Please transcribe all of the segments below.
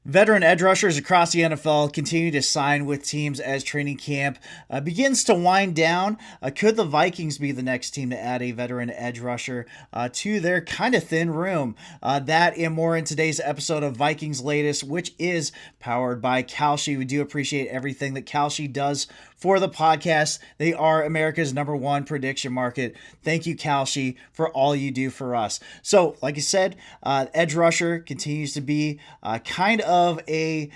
Veteran edge rushers across the NFL continue to sign with teams as training camp begins to wind down. Could the Vikings be the next team to add a veteran edge rusher to their kind of thin room? That and more in today's episode of Vikings Latest, which is powered by Kalshi. We do appreciate everything that Kalshi does for the podcast. They are America's #1 prediction market. Thank you, Kalshi, for all you do for us. So, like I said, edge rusher continues to be kind of a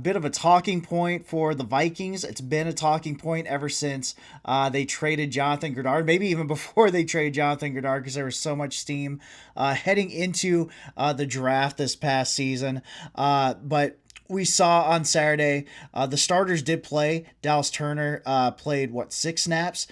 bit of a talking point for the Vikings. It's been a talking point ever since they traded Jonathan Grenard, maybe even before they traded Jonathan Grenard, because there was so much steam heading into the draft this past season. But we saw on Saturday, the starters did play. Dallas Turner played, 6 snaps?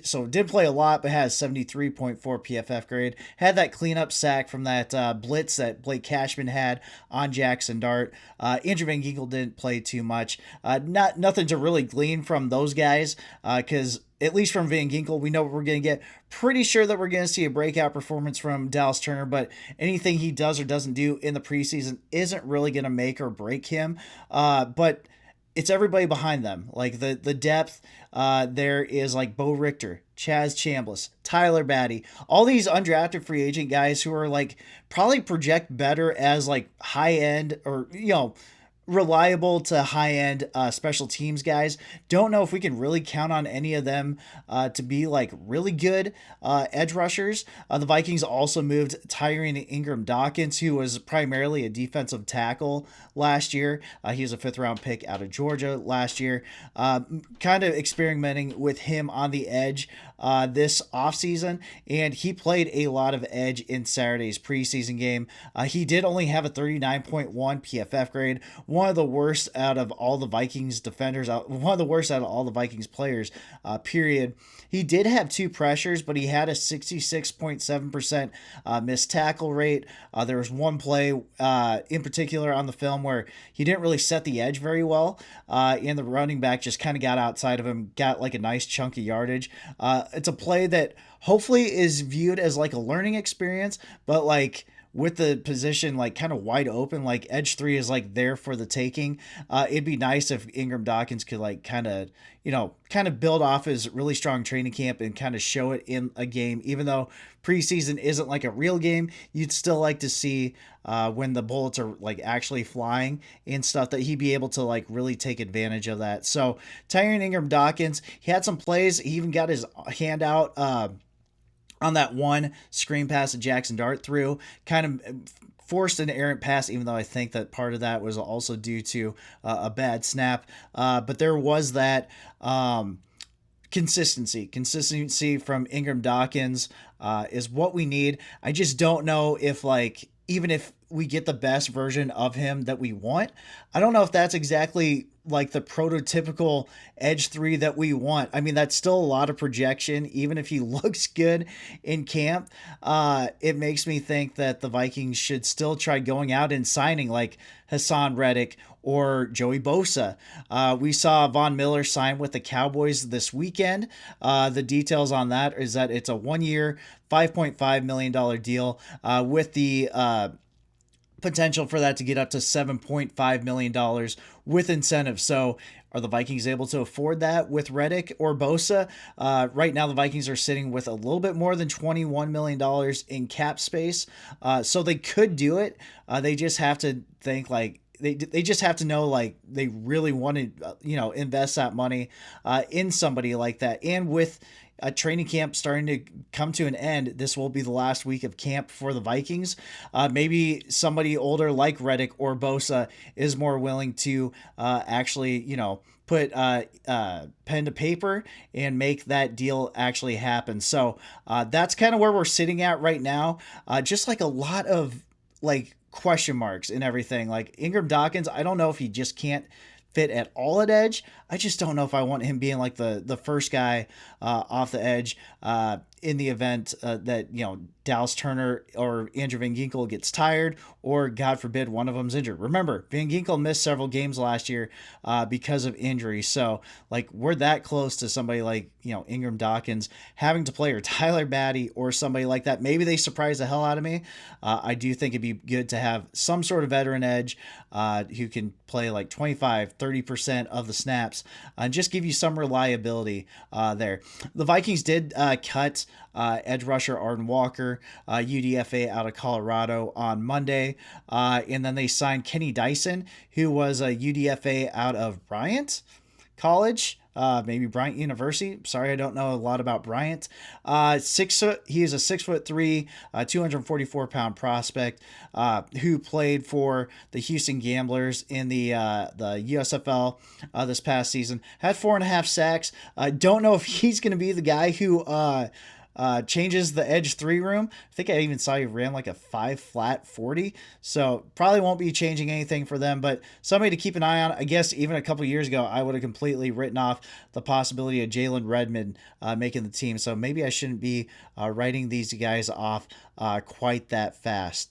So did play a lot, but has 73.4 PFF grade. Had that cleanup sack from that blitz that Blake Cashman had on Jackson Dart. Andrew Van Ginkel didn't play too much. Nothing to really glean from those guys, because at least from Van Ginkel, we know what we're going to get. Pretty sure that we're going to see a breakout performance from Dallas Turner, but anything he does or doesn't do in the preseason isn't really going to make or break him. But it's everybody behind them. Like the depth, there is like Bo Richter, Chaz Chambliss, Tyler Batty, all these undrafted free agent guys who are like probably project better as like high end or, reliable to high-end special teams guys. Don't know if we can really count on any of them to be like really good edge rushers. The Vikings also moved Tyrone Ingram-Dawkins, who was primarily a defensive tackle last year. He was a 5th-round pick out of Georgia last year. Kind of experimenting with him on the edge this offseason, and he played a lot of edge in Saturday's preseason game. He did only have a 39.1 PFF grade, one of the worst out of all the Vikings defenders, one of the worst out of all the Vikings players, period. He did have 2 pressures, but he had a 66.7% missed tackle rate. There was one play in particular on the film where he didn't really set the edge very well, and the running back just kind of got outside of him, got like a nice chunk of yardage. It's a play that hopefully is viewed as like a learning experience, but like with the position like kind of wide open, like edge 3 is like there for the taking. It'd be nice if Ingram-Dawkins could like kind of build off his really strong training camp and kind of show it in a game. Even though preseason isn't like a real game, you'd still like to see when the bullets are like actually flying and stuff, that he'd be able to like really take advantage of that. So Tyrone Ingram-Dawkins, he had some plays. He even got his hand out on that one screen pass that Jackson Dart threw, kind of forced an errant pass, even though I think that part of that was also due to a bad snap. But there was that consistency from Ingram-Dawkins is what we need. I just don't know if like, even if we get the best version of him that we want, I don't know if that's exactly like the prototypical edge 3 that we want. I mean, that's still a lot of projection. Even if he looks good in camp, it makes me think that the Vikings should still try going out and signing like Hassan Reddick or Joey Bosa. We saw Von Miller sign with the Cowboys this weekend. The details on that is that it's a 1-year, $5.5 million deal with the potential for that to get up to $7.5 million with incentives. So are the Vikings able to afford that with Reddick or Bosa? Right now, the Vikings are sitting with a little bit more than $21 million in cap space. So they could do it. They just have to think like, they just have to know like they really want to invest that money in somebody like that. And with a training camp starting to come to an end, this will be the last week of camp for the Vikings. Maybe somebody older like Reddick or Bosa is more willing to actually put pen to paper and make that deal actually happen. So that's kind of where we're sitting at right now. Just like a lot of like question marks and everything. Like Ingram-Dawkins, I don't know if he just can't fit at all at edge. I just don't know if I want him being like the first guy off the edge. in the event that Dallas Turner or Andrew Van Ginkel gets tired, or God forbid one of them's injured. Remember, Van Ginkel missed several games last year because of injury, so like we're that close to somebody like Ingram Dawkins having to play, or Tyler Batty or somebody like that. Maybe they surprise the hell out of me. I do think it'd be good to have some sort of veteran edge who can play like 25-30% of the snaps and just give you some reliability there. The Vikings did cut edge rusher Arden Walker, UDFA out of Colorado on Monday. And then they signed Kenny Dyson, who was a UDFA out of Bryant College. Maybe Bryant University. Sorry, I don't know a lot about Bryant. He is a 6'3", 244-pound prospect who played for the Houston Gamblers in the USFL this past season. Had 4.5 sacks. Don't know if he's going to be the guy who changes the edge 3 room. I think I even saw he ran like a 5 flat 40. So probably won't be changing anything for them, but somebody to keep an eye on. I guess even a couple years ago, I would have completely written off the possibility of Jalen Redmond making the team. So maybe I shouldn't be writing these guys off quite that fast.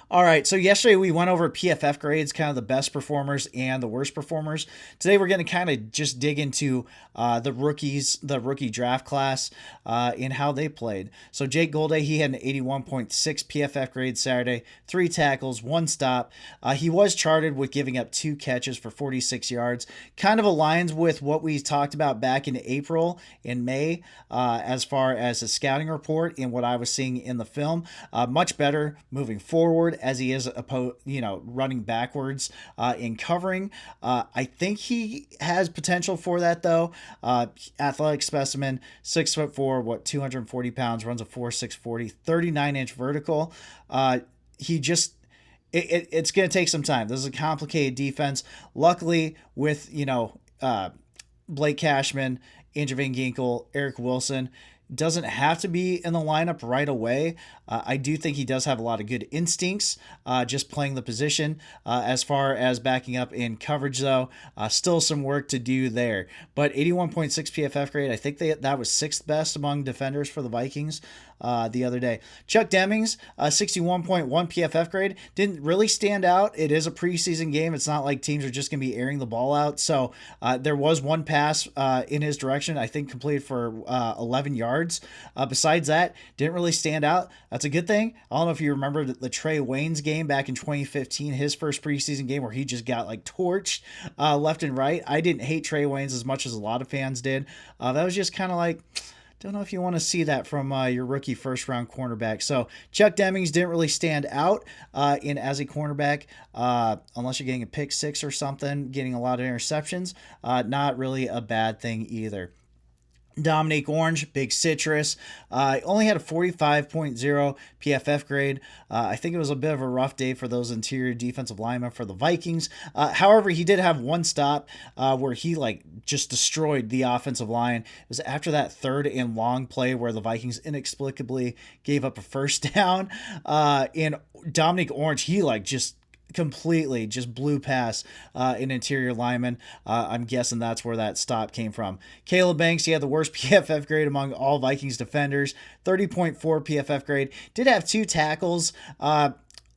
All right, so yesterday we went over PFF grades, kind of the best performers and the worst performers. Today we're going to kind of just dig into the rookie draft class, and how they played. So Jake Golday, he had an 81.6 PFF grade Saturday, 3 tackles, 1 stop. He was charted with giving up 2 catches for 46 yards. Kind of aligns with what we talked about back in April and May as far as the scouting report and what I was seeing in the film. Much better moving forward as he is running backwards in covering. I think he has potential for that though. Athletic specimen, 6'4", 240 pounds, runs a 4.6 40, 39-inch vertical. It's going to take some time. This is a complicated defense. Luckily, with Blake Cashman, Andrew Van Ginkel, Eric Wilson, doesn't have to be in the lineup right away. I do think he does have a lot of good instincts just playing the position. As far as backing up in coverage, though, still some work to do there. But 81.6 PFF grade, I think that was 6th best among defenders for the Vikings the other day. Chuck Demings, 61.1 PFF grade, didn't really stand out. It is a preseason game. It's not like teams are just going to be airing the ball out. So there was one pass in his direction, I think completed for 11 yards. Besides that, didn't really stand out. That's a good thing. I don't know if you remember the Trey Waynes game back in 2015, his first preseason game where he just got like torched left and right. I didn't hate Trey Waynes as much as a lot of fans did. That was just kind of like, don't know if you want to see that from your rookie first-round cornerback. So Chuck Demings didn't really stand out as a cornerback, unless you're getting a pick 6 or something, getting a lot of interceptions. Not really a bad thing either. Dominique Orange, big citrus, only had a 45.0 PFF grade. I think it was a bit of a rough day for those interior defensive linemen for the Vikings. However, he did have one stop where he just destroyed the offensive line. It was after that 3rd and long play where the Vikings inexplicably gave up a first down. And Dominique Orange, he just completely just blew past an interior lineman. I'm guessing that's where that stop came from. Caleb Banks, he had the worst PFF grade among all Vikings defenders, 30.4 PFF grade. Did have 2 tackles.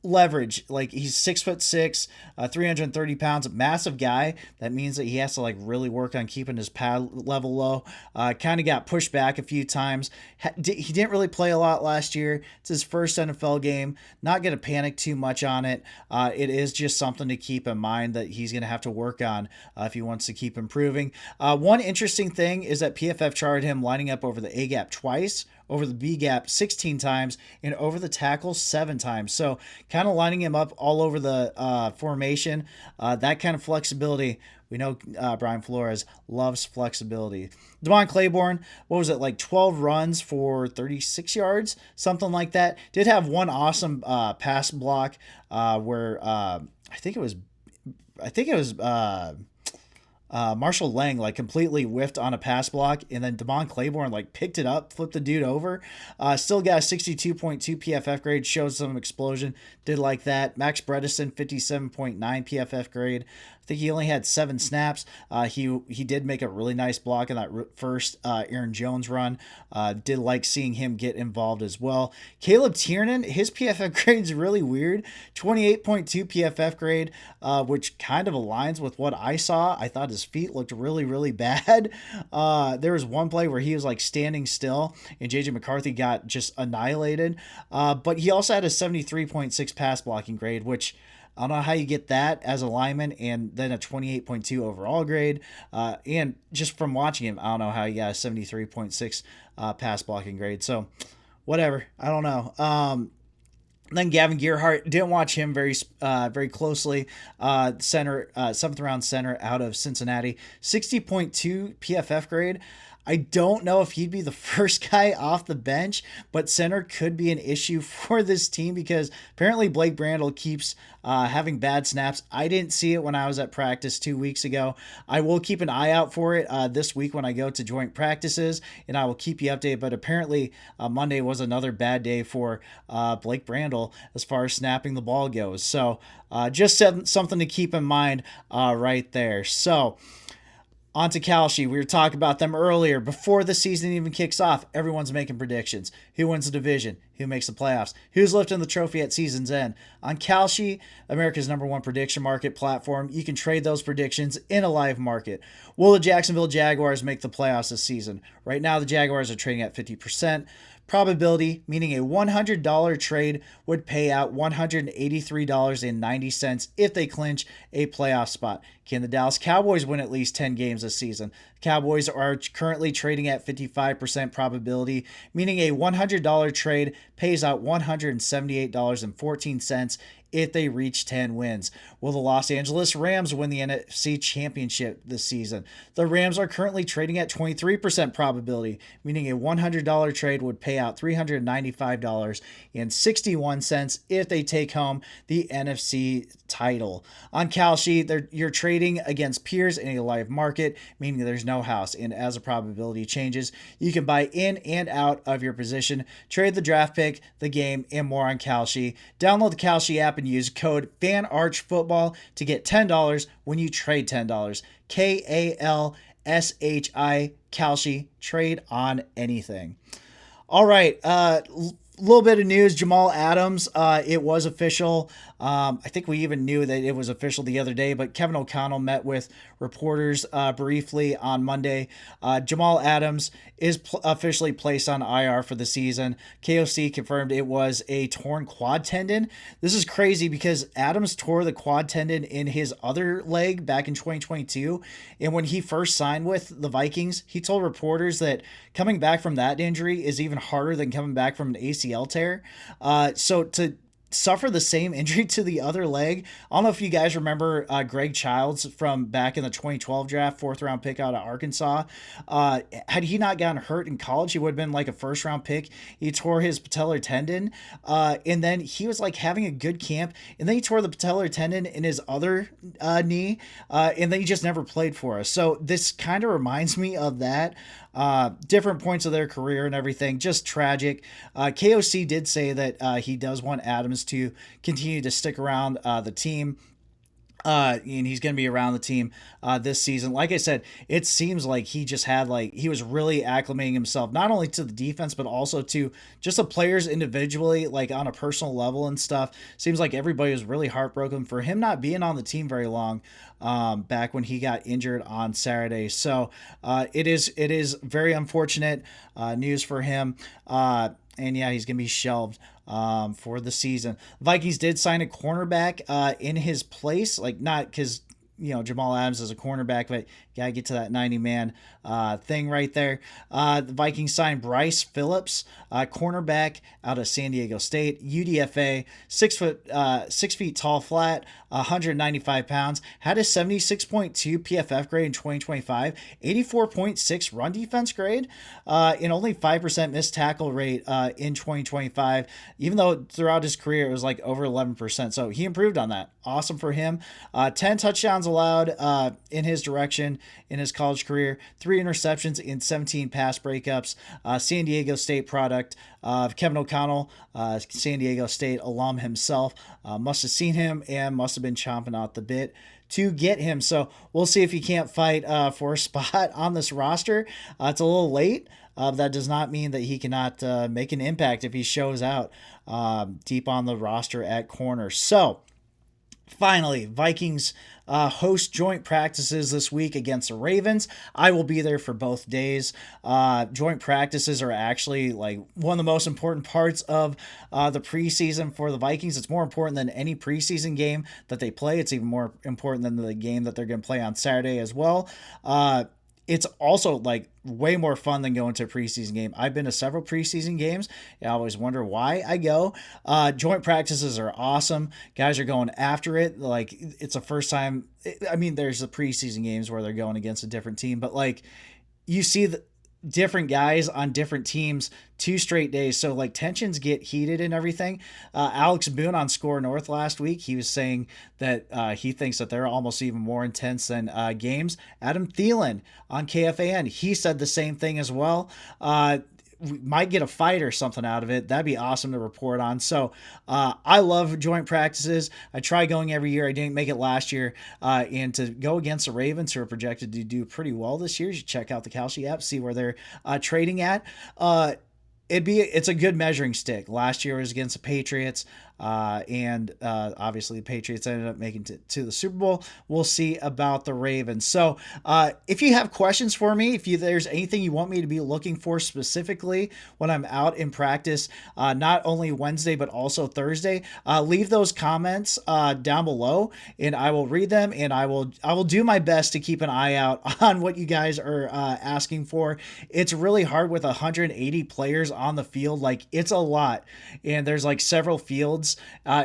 Leverage, he's 6'6", 330 pounds, massive guy. That means that he has to really work on keeping his pad level low. Kind of got pushed back a few times. He didn't really play a lot last year. It's his first NFL game. Not going to panic too much on it. It is just something to keep in mind that he's going to have to work on if he wants to keep improving. One interesting thing is that PFF charted him lining up over the A gap twice, over the B gap 16 times, and over the tackle 7 times. So kind of lining him up all over the formation. That kind of flexibility. We know Brian Flores loves flexibility. Devon Claiborne, 12 runs for 36 yards? Something like that. Did have one awesome pass block where I think it was Marshall Lang like completely whiffed on a pass block, and then Damon Claiborne like picked it up, flipped the dude over. Still got a 62.2 PFF grade, showed some explosion. Did like that. Max Bredesen 57.9 PFF grade. I think he only had 7 snaps. He did make a really nice block in that first Aaron Jones run. Did like seeing him get involved as well. Caleb Tiernan, his PFF grade is really weird. 28.2 PFF grade, which kind of aligns with what I saw. I thought his feet looked really, really bad. There was one play where he was like standing still and JJ McCarthy got just annihilated. But he also had a 73.6 pass blocking grade, which I don't know how you get that as a lineman and then a 28.2 overall grade. And just from watching him, I don't know how he got a 73.6 pass blocking grade. So whatever. I don't know. Then Gavin Gearhart, didn't watch him very closely. Center, 7th round center out of Cincinnati, 60.2 PFF grade. I don't know if he'd be the first guy off the bench, but center could be an issue for this team because apparently Blake Brandel keeps having bad snaps. I didn't see it when I was at practice 2 weeks ago. I will keep an eye out for it this week when I go to joint practices, and I will keep you updated. But apparently Monday was another bad day for Blake Brandel as far as snapping the ball goes. So just something to keep in mind right there. So on to Kalshi. We were talking about them earlier. Before the season even kicks off, everyone's making predictions. Who wins the division? Who makes the playoffs? Who's lifting the trophy at season's end? On Kalshi, America's #1 prediction market platform, you can trade those predictions in a live market. Will the Jacksonville Jaguars make the playoffs this season? Right now, the Jaguars are trading at 50%. Probability, meaning a $100 trade would pay out $183.90 if they clinch a playoff spot. Can the Dallas Cowboys win at least 10 games this season? Cowboys are currently trading at 55% probability, meaning a $100 trade pays out $178.14 if they reach 10 wins. Will the Los Angeles Rams win the NFC Championship this season? The Rams are currently trading at 23% probability, meaning a $100 trade would pay out $395.61 if they take home the NFC title. On Kalshi, you're trading against peers in a live market, meaning there's no house. And as the probability changes, you can buy in and out of your position, trade the draft pick, the game, and more on Kalshi. Download the Kalshi app and use code FANARCHFOOTBALL to get $10 when you trade $10. KALSHI, Kalshi, trade on anything. All right, little bit of news. Jamal Adams, it was official. I think we even knew that it was official the other day, but Kevin O'Connell met with reporters briefly on Monday. Jamal Adams is officially placed on IR for the season. KOC confirmed it was a torn quad tendon. This is crazy because Adams tore the quad tendon in his other leg back in 2022. And when he first signed with the Vikings, he told reporters that coming back from that injury is even harder than coming back from an ACL tear. So to suffer the same injury to the other leg. I don't know if you guys remember Greg Childs from back in the 2012 draft, 4th-round pick out of Arkansas. Had he not gotten hurt in college, he would have been like a 1st-round pick. He tore his patellar tendon, and then he was like having a good camp, and then he tore the patellar tendon in his other knee, and then he just never played for us. So this kind of reminds me of that. Different points of their career and everything, just tragic. KOC did say that he does want Adams to continue to stick around the team. And he's going to be around the team this season. Like I said, it seems like he just had he was really acclimating himself, not only to the defense, but also to just the players individually, like on a personal level and stuff. Seems like everybody was really heartbroken for him not being on the team very long back when he got injured on Saturday. So it is very unfortunate news for him. And yeah, he's going to be shelved for the season. Vikings did sign a cornerback in his place, not because Jamal Adams is a cornerback, but got to get to that 90-man thing right there. The Vikings signed Bryce Phillips, cornerback out of San Diego State, UDFA, 6 feet tall, flat, 195 pounds, had a 76.2 PFF grade in 2025, 84.6 run defense grade, and only 5% missed tackle rate in 2025, even though throughout his career it was over 11%. So he improved on that. Awesome for him. 10 touchdowns allowed in his direction in his college career, 3 interceptions in 17 pass breakups. San Diego State product. Kevin O'Connell, San Diego State alum himself, must have seen him and must have been chomping out the bit to get him. So we'll see if he can't fight for a spot on this roster. It's a little late. That does not mean that he cannot make an impact if he shows out deep on the roster at corner. So finally, Vikings host joint practices this week against the Ravens. I will be there for both days. Joint practices are actually like one of the most important parts of the preseason for the Vikings. It's more important than any preseason game that they play. It's even more important than the game that they're going to play on Saturday as well. It's also like way more fun than going to a preseason game. I've been to several preseason games. I always wonder why I go. Joint practices are awesome. Guys are going after it. Like it's the first time. I mean, there's the preseason games where they're going against a different team, but like you see the different guys on different teams 2 straight days, so like tensions get heated and everything. Alex Boone on Score North last week, he was saying that he thinks that they're almost even more intense than games. Adam Thielen on KFAN, he said the same thing as well. We might get a fight or something out of it. That'd be awesome to report on. So I love joint practices. I try going every year. I didn't make it last year. And to go against the Ravens, who are projected to do pretty well this year, you should check out the Kalshi app, see where they're trading at. It's a good measuring stick. Last year was against the Patriots, and obviously the Patriots ended up making to the Super Bowl. We'll see about the Ravens. So if you have questions for me, there's anything you want me to be looking for specifically when I'm out in practice, not only Wednesday but also Thursday, leave those comments down below, and I will read them, and I will do my best to keep an eye out on what you guys are asking for. It's really hard with 180 players on the field. Like it's a lot, and there's like several fields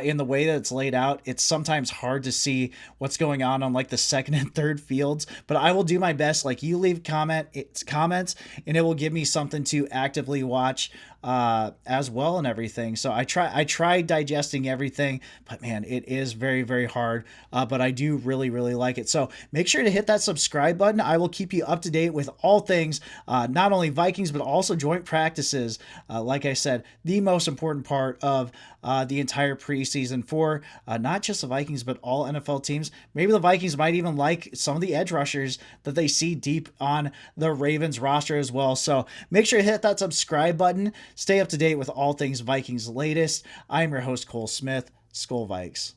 in the way that it's laid out. It's sometimes hard to see what's going on like the second and third fields, but I will do my best. Like you leave comments and it will give me something to actively watch as well and everything. So I try digesting everything, but man, it is very, very hard. But I do really, really like it. So make sure to hit that subscribe button. I will keep you up to date with all things, not only Vikings, but also joint practices. Like I said, the most important part of the entire preseason for not just the Vikings, but all NFL teams. Maybe the Vikings might even like some of the edge rushers that they see deep on the Ravens roster as well. So make sure to hit that subscribe button. Stay up to date with all things Vikings latest. I'm your host, Cole Smith. Skol Vikes.